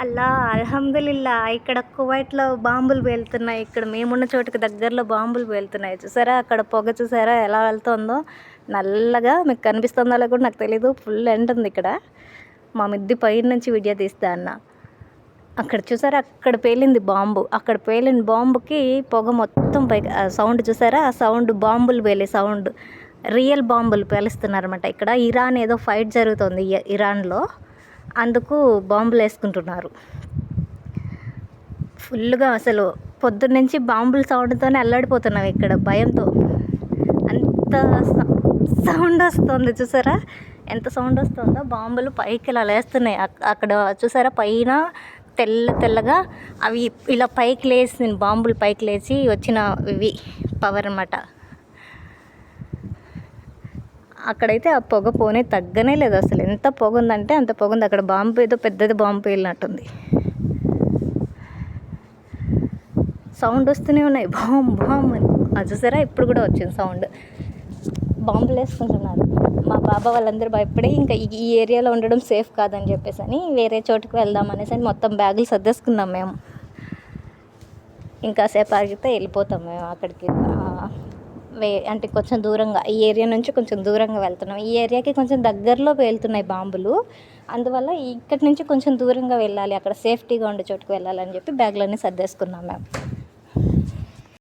అల్లా అల్హమ్దులిల్లా. ఇక్కడ కువైట్‌లో బాంబులు పేలుతున్నాయి. ఇక్కడ మేమున్న చోటుకి దగ్గరలో బాంబులు పేలుతున్నాయి. చూసారా అక్కడ పొగ చూసారా ఎలా వెళ్తుందో? నల్లగా మీకు కనిపిస్తుందో లేదో కూడా నాకు తెలీదు. ఫుల్ ఎండ ఉంది ఇక్కడ. మా మిద్ది పైన నుంచి వీడియో తీస్తా అన్న. అక్కడ చూసారా అక్కడ పేలింది బాంబు. అక్కడ పేలిన బాంబుకి పొగ మొత్తం పైకి సౌండ్ చూసారా? ఆ సౌండ్ బాంబులు పేలే సౌండ్. రియల్ బాంబులు పేలుస్తున్నారన్నమాట. ఇక్కడ ఇరాన్ ఏదో ఫైట్ జరుగుతుంది ఇరాన్లో. అందుకు బాంబులు వేసుకుంటున్నారు. ఫుల్గా అసలు పొద్దున్నుంచి బాంబుల సౌండ్తోనే అల్లాడిపోతున్నాం ఇక్కడ భయంతో. అంత సౌండ్ వస్తుంది చూసారా? ఎంత సౌండ్ వస్తుందో. బాంబులు పైకి ఇలా లేస్తున్నాయి. అక్కడ చూసారా పైన తెల్లగా అవి ఇలా పైకి లేచి బాంబులు పైకి లేచి వచ్చిన ఇవి పవర్ అన్నమాట. అక్కడైతే ఆ పొగ పోనే తగ్గనే లేదు అసలు. ఎంత పొగ ఉందంటే అంత పొగ ఉంది. అక్కడ బాంబు ఏదో పెద్దది బాంబు పేలినట్టుంది. సౌండ్ వస్తూనే ఉన్నాయి బాంబ్ బాంబ్ అని. అది చూసారా ఇప్పుడు కూడా వచ్చింది సౌండ్. బాంబులు వేసుకుంటున్నారు. మా బాబా వాళ్ళందరూ భయపడి ఇంకా ఈ ఏరియాలో ఉండడం సేఫ్ కాదని చెప్పేసి అని వేరే చోటుకు వెళ్దాం అనేసి అని మొత్తం బ్యాగులు సర్దేసుకున్నాం మేము. ఇంకా సేపు ఆగితే వెళ్ళిపోతాం మేము అక్కడికి. అంటే కొంచెం దూరంగా ఈ ఏరియా నుంచి కొంచెం దూరంగా వెళ్తున్నాం. ఈ ఏరియాకి కొంచెం దగ్గరలో వెళ్తున్నాయి బాంబులు. అందువల్ల ఇక్కడి నుంచి కొంచెం దూరంగా వెళ్ళాలి, అక్కడ సేఫ్టీగా ఉండే చోటుకు వెళ్ళాలని చెప్పి బ్యాగులన్నీ సర్దేసుకున్నాం మేము.